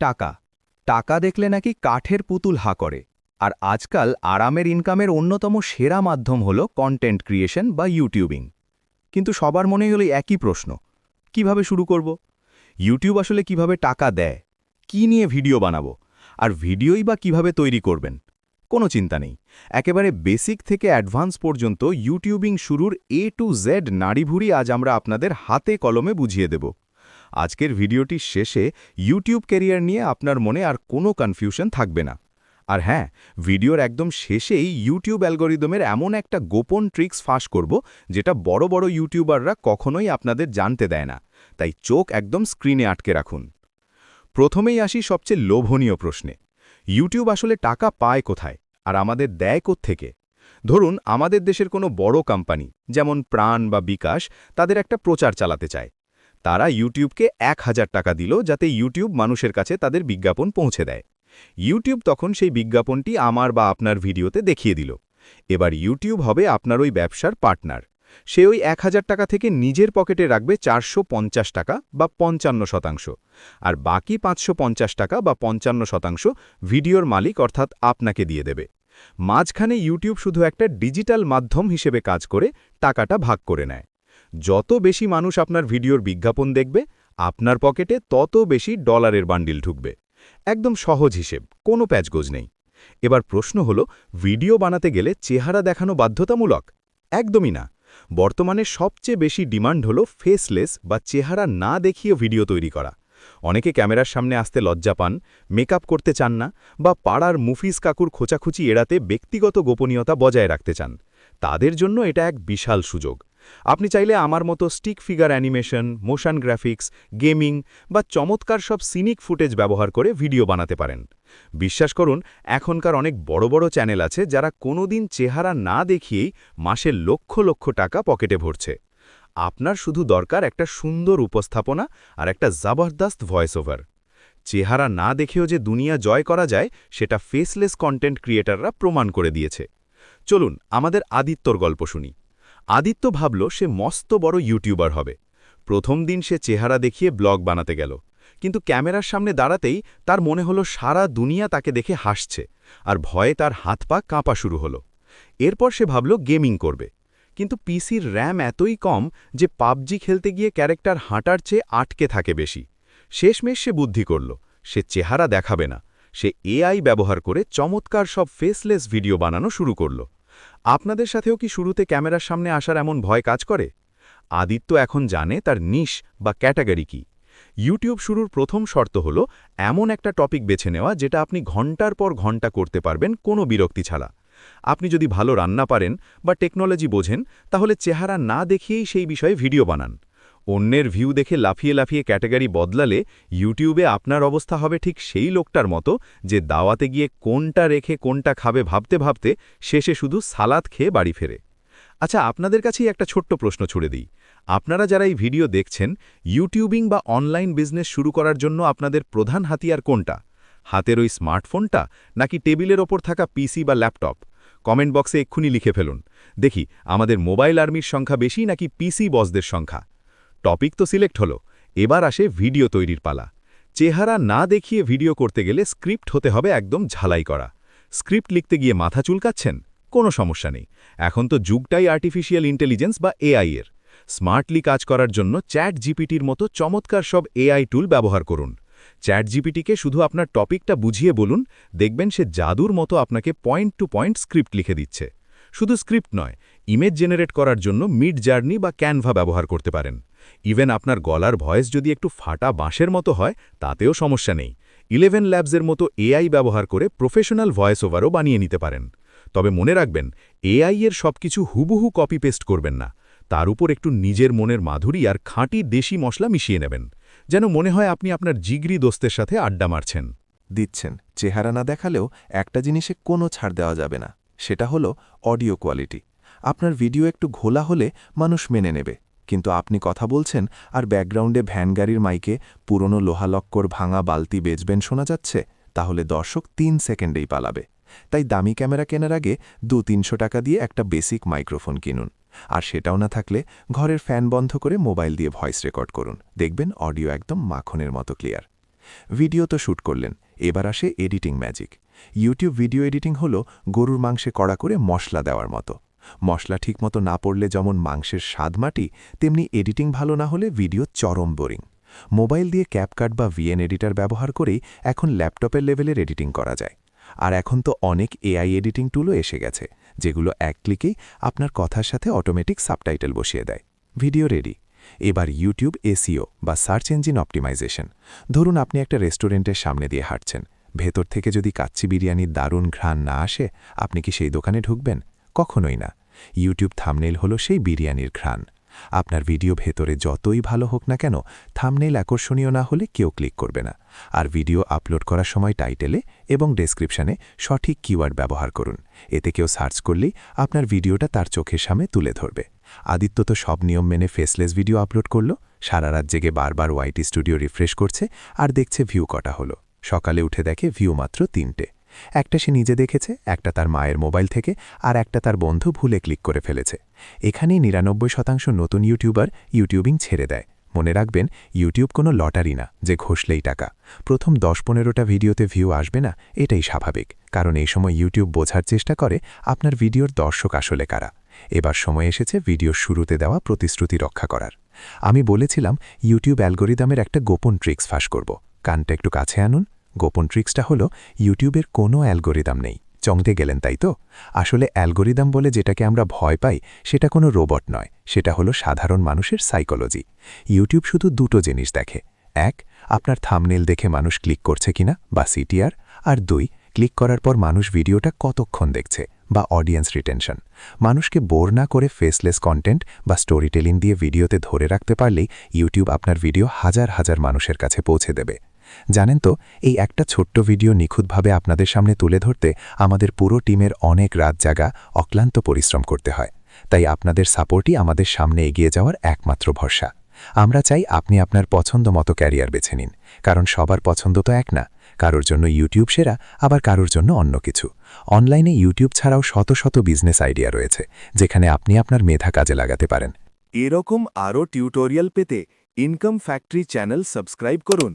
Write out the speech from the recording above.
টাকা টাকা দেখলে নাকি কাঠের পুতুল হা করে। আর আজকাল আরামের ইনকামের অন্যতম সেরা মাধ্যম হলো কন্টেন্ট ক্রিয়েশন বা ইউটিউবিং। কিন্তু সবার মনে হলো একই প্রশ্ন, কিভাবে শুরু করব? ইউটিউব আসলে কিভাবে টাকা দেয়? কি নিয়ে ভিডিও বানাবো? আর ভিডিওই বা কিভাবে তৈরি করবেন? কোনো চিন্তা নেই, একেবারে বেসিক থেকে অ্যাডভান্স পর্যন্ত ইউটিউবিং শুরুর টু জেড নাড়িভুড়ি আজ আমরা আপনাদের হাতে কলমে বুঝিয়ে দেব। আজকের ভিডিওটির শেষে ইউটিউব ক্যারিয়ার নিয়ে আপনার মনে আর কোনো কনফিউশন থাকবে না। আর হ্যাঁ, ভিডিওর একদম শেষেই ইউটিউব অ্যালগরিদমের এমন একটা গোপন ট্রিক্স ফাঁস করব, যেটা বড় বড় ইউটিউবাররা কখনোই আপনাদের জানতে দেয় না। তাই চোখ একদম স্ক্রিনে আটকে রাখুন। প্রথমেই আসি সবচেয়ে লোভনীয় প্রশ্নে, ইউটিউব আসলে টাকা পায় কোথায় আর আমাদের দেয় কোত্থেকে? ধরুন আমাদের দেশের কোনো বড় কোম্পানি যেমন প্রাণ বা বিকাশ তাদের একটা প্রচার চালাতে চায়। তারা ইউটিউবকে ১,০০০ টাকা দিল যাতে ইউটিউব মানুষের কাছে তাদের বিজ্ঞাপন পৌঁছে দেয়। ইউটিউব তখন সেই বিজ্ঞাপনটি আমার বা আপনার ভিডিওতে দেখিয়ে দিল। এবার ইউটিউব হবে আপনার ওই ব্যবসার পার্টনার। সে ওই ১,০০০ টাকা থেকে নিজের পকেটে রাখবে ৪৫০ টাকা বা ৫৫%, আর বাকি ৫৫০ টাকা বা ৫৫% ভিডিওর মালিক অর্থাৎ আপনাকে দিয়ে দেবে। মাঝখানে ইউটিউব শুধু একটা ডিজিটাল মাধ্যম হিসেবে কাজ করে টাকাটা ভাগ করে নেয়। যত বেশি মানুষ আপনার ভিডিওর বিজ্ঞাপন দেখবে, আপনার পকেটে তত বেশি ডলারের বান্ডিল ঢুকবে। একদম সহজ হিসেব, কোনো প্যাচগোজ নেই। এবার প্রশ্ন হলো, ভিডিও বানাতে গেলে চেহারা দেখানো বাধ্যতামূলক? একদমই না। বর্তমানে সবচেয়ে বেশি ডিমান্ড হলো ফেসলেস বা চেহারা না দেখিয়ে ভিডিও তৈরি করা। অনেকে ক্যামেরার সামনে আসতে লজ্জা পান, মেকআপ করতে চান না, বা পাড়ার মুফিস কাকুর খোঁচাখুচি এড়াতে ব্যক্তিগত গোপনীয়তা বজায় রাখতে চান। তাদের জন্য এটা এক বিশাল সুযোগ। আপনি চাইলে আমার মতো stick figure animation, motion graphics, gaming বা চমৎকার সব সিনিক ফুটেজ ব্যবহার করে ভিডিও বানাতে পারেন। বিশ্বাস করুন, এখনকার অনেক বড় বড় চ্যানেল আছে যারা কোনোদিন চেহারা না দেখিয়েই মাসে লক্ষ লক্ষ টাকা পকেটে ভরছে। আপনার শুধু দরকার একটা সুন্দর উপস্থাপনা আর একটা জবরদস্ত ভয়েস ওভার। চেহারা না দেখেও যে দুনিয়া জয় করা যায় সেটা ফেসলেস কন্টেন্ট ক্রিয়েটাররা প্রমাণ করে দিয়েছে। চলুন আমাদের আদিত্যর গল্প শুনি। আদিত্য ভাবল সে মস্ত বড় ইউটিউবার হবে। প্রথম দিন সে চেহারা দেখিয়ে ব্লগ বানাতে গেল, কিন্তু ক্যামেরার সামনে দাঁড়াতেই তার মনে হলো সারা দুনিয়া তাকে দেখে হাসছে, আর ভয়ে তার হাত পা কাঁপা শুরু হলো। এরপর সে ভাবল গেমিং করবে, কিন্তু পিসির র্যাম এতই কম যে পাবজি খেলতে গিয়ে ক্যারেক্টার হাঁটার চেয়ে আটকে থাকে বেশি। শেষমেশ সে বুদ্ধি করল, সে চেহারা দেখাবে না, সে এআই ব্যবহার করে চমৎকার সব ফেসলেস ভিডিও বানানো শুরু করল। আপনাদের সাথেও কি শুরুতে ক্যামেরার সামনে আসার এমন ভয় কাজ করে? আদিত্য এখন জানে তার নিশ বা ক্যাটাগরি কি। ইউটিউব শুরুর প্রথম শর্ত হলো এমন একটা টপিক বেছে নেওয়া যেটা আপনি ঘন্টার পর ঘন্টা করতে পারবেন কোনো বিরক্তি ছাড়া। আপনি যদি ভালো রান্না পারেন বা টেকনোলজি বোঝেন, তাহলে চেহারা না দেখিয়েই সেই বিষয়ে ভিডিও বানান। অন্যের ভিউ দেখে লাফিয়ে লাফিয়ে ক্যাটাগরি বদলালে ইউটিউবে আপনার অবস্থা হবে ঠিক সেই লোকটার মতো যে দাওয়াতে গিয়ে কোনটা রেখে কোনটা খাবে ভাবতে ভাবতে শেষে শুধু সালাদ খেয়ে বাড়ি ফেরে। আচ্ছা, আপনাদের কাছেই একটা ছোট্ট প্রশ্ন ছুড়ে দিই। আপনারা যারা এই ভিডিও দেখছেন, ইউটিউবিং বা অনলাইন বিজনেস শুরু করার জন্য আপনাদের প্রধান হাতিয়ার কোনটা? হাতের ওই স্মার্টফোনটা, নাকি টেবিলের ওপর থাকা পিসি বা ল্যাপটপ? কমেন্ট বক্সে এক্ষুনি লিখে ফেলুন। দেখি আমাদের মোবাইল আর্মির সংখ্যা বেশি নাকি পিসি বসদের সংখ্যা। টপিক তো সিলেক্ট হলো, এবার আসে ভিডিও তৈরির পালা। চেহারা না দেখিয়ে ভিডিও করতে গেলে স্ক্রিপ্ট হতে হবে একদম ঝালাই করা। স্ক্রিপ্ট লিখতে গিয়ে মাথা চুলকাচ্ছেন? কোনো সমস্যা নেই, এখন তো যুগটাই আর্টিফিশিয়াল ইন্টেলিজেন্স বা এআই এর। স্মার্টলি কাজ করার জন্য চ্যাট জিপিটির মতো চমৎকার সব এআই টুল ব্যবহার করুন। চ্যাট জিপিটিকে শুধু আপনার টপিকটা বুঝিয়ে বলুন, দেখবেন সে জাদুর মতো আপনাকে পয়েন্ট টু পয়েন্ট স্ক্রিপ্ট লিখে দিচ্ছে। শুধু স্ক্রিপ্ট নয়, ইমেজ জেনারেট করার জন্য মিড জার্নি বা ক্যানভা ব্যবহার করতে পারেন। ইভেন আপনার গলার ভয়েস যদি একটু ফাটা বাঁশের মতো হয়, তাতেও সমস্যা নেই। 11 ল্যাবসের মতো এআই ব্যবহার করে প্রফেশনাল ভয়েস ওভারও বানিয়ে নিতে পারেন। তবে মনে রাখবেন, এআই এর সবকিছু হুবহু কপি পেস্ট করবেন না। তার উপর একটু নিজের মনের মাধুরী আর খাঁটি দেশি মশলা মিশিয়ে নেবেন, যেন মনে হয় আপনি আপনার জিগরি দোস্তের সাথে আড্ডা মারছেন। দিচ্ছেন চেহারা না দেখালেও একটা জিনিসে কোনো ছাড় দেওয়া যাবে না, সেটা হলো অডিও কোয়ালিটি। আপনার ভিডিও একটু ঘোলা হলে মানুষ মেনে নেবে, কিন্তু আপনি কথা বলছেন আর ব্যাকগ্রাউন্ডে ভ্যান গাড়ির মাইকে পুরনো লোহালক্কর ভাঙা বালতি বেচবেন শোনা যাচ্ছে, তাহলে দর্শক ৩ সেকেন্ডেই পালাবে। তাই দামি ক্যামেরা কেনার আগে ২-৩০০ টাকা দিয়ে একটা বেসিক মাইক্রোফোন কিনুন। আর সেটাও না থাকলে ঘরের ফ্যান বন্ধ করে মোবাইল দিয়ে ভয়েস রেকর্ড করুন, দেখবেন অডিও একদম মাখনের মতো ক্লিয়ার। ভিডিও তো শ্যুট করলেন, এবার আসে editing magic. YouTube video editing হলো গরুর মাংসে কড়া করে মশলা দেওয়ার মতো। মশলা ঠিকমতো না পড়লে যেমন মাংসের স্বাদ মাটি, তেমনি এডিটিং ভালো না হলে ভিডিও চরম বোরিং। মোবাইল দিয়ে ক্যাপকাট বা ভিএন এডিটর ব্যবহার করেই এখন ল্যাপটপের লেভেলের এডিটিং করা যায়। আর এখন তো অনেক এআই এডিটিং টুলও এসে গেছে, যেগুলো এক ক্লিকেই আপনার কথার সাথে অটোমেটিক সাবটাইটেল বসিয়ে দেয়। Video ready. এবার ইউটিউব এসইও বা সার্চ ইঞ্জিন অপটিমাইজেশন। ধরুন আপনি একটা রেস্টুরেন্টের সামনে দিয়ে হাঁটছেন, ভেতর থেকে যদি কাচ্চি বিরিয়ানির দারুণ ঘ্রাণ না আসে, আপনি কি সেই দোকানে ঢুকবেন? কখনোই না। ইউটিউব থাম্বনেইল হলো সেই বিরিয়ানির ঘ্রাণ। আপনার ভিডিও ভেতরে যতই ভালো হোক না কেন, থাম্বনেইল আকর্ষণীয় না হলে কেউ ক্লিক করবে না। আর ভিডিও আপলোড করার সময় টাইটেলে এবং ডেসক্রিপশনে সঠিক কিওয়ার্ড ব্যবহার করুন। এতে কেউ সার্চ করলেই আপনার ভিডিওটা তার চোখের সামনে তুলে ধরবে। আদিত্য তো সব নিয়ম মেনে ফেসলেস ভিডিও আপলোড করল, সারা রাত জেগে বারবার ওয়াইটি স্টুডিও রিফ্রেশ করছে আর দেখছে ভিউ কটা হলো। সকালে উঠে দেখে ভিউ মাত্র 3টে। একটা সে নিজে দেখেছে, একটা তার মায়ের মোবাইল থেকে, আর একটা তার বন্ধু ভুলে ক্লিক করে ফেলেছে। এখানেই ৯৯% নতুন ইউটিউবার ইউটিউবিং ছেড়ে দেয়। মনে রাখবেন, ইউটিউব কোনো লটারি না যে ঘষলেই টাকা। প্রথম ১০-১৫টা ভিডিওতে ভিউ আসবে না, এটাই স্বাভাবিক, কারণ এই সময় ইউটিউব বোঝার চেষ্টা করে আপনার ভিডিওর দর্শক আসলে কারা। এবার সময় এসেছে ভিডিওর শুরুতে দেওয়া প্রতিশ্রুতি রক্ষা করার। আমি বলেছিলাম ইউটিউব অ্যালগোরিদমের একটা গোপন ট্রিক্স ফাঁস করব। কানটা একটু কাছে আনুন। গোপন ট্রিক্সটা হলো ইউটিউবের কোনো অ্যালগোরিদম নেই। চমকে গেলেন তাই তো? আসলে অ্যালগোরিদম বলে যেটাকে আমরা ভয় পাই, সেটা কোনো রোবট নয়, সেটা হলো সাধারণ মানুষের সাইকোলজি। ইউটিউব শুধু দুটো জিনিস দেখে: এক, আপনার থাম্বনেইল দেখে মানুষ ক্লিক করছে কিনা বা সিটিআর, আর ২, ক্লিক করার পর মানুষ ভিডিওটা কতক্ষণ দেখছে বা অডিয়েন্স রিটেনশন। মানুষকে বোর না করে ফেসলেস কন্টেন্ট বা স্টোরি টেলিং দিয়ে ভিডিওতে ধরে রাখতে পারলেই ইউটিউব আপনার ভিডিও হাজার হাজার মানুষের কাছে পৌঁছে দেবে। জানেন তো, এই একটা ছোট্ট ভিডিও নিখুঁতভাবে আপনাদের সামনে তুলে ধরতে আমাদের পুরো টিমের অনেক রাত জাগা, অক্লান্ত পরিশ্রম করতে হয়। তাই আপনাদের সাপোর্টই আমাদের সামনে এগিয়ে যাওয়ার একমাত্র ভরসা। আমরা চাই আপনি আপনার পছন্দ মতো ক্যারিয়ার বেছে নিন, কারণ সবার পছন্দ তো এক না। কারোর জন্য ইউটিউব সেরা, আবার কারোর জন্য অন্য কিছু। অনলাইনে ইউটিউব ছাড়াও শত শত বিজনেস আইডিয়া রয়েছে, যেখানে আপনি আপনার মেধা কাজে লাগাতে পারেন। এরকম আরও টিউটোরিয়াল পেতে ইনকাম ফ্যাক্টরি চ্যানেল সাবস্ক্রাইব করুন।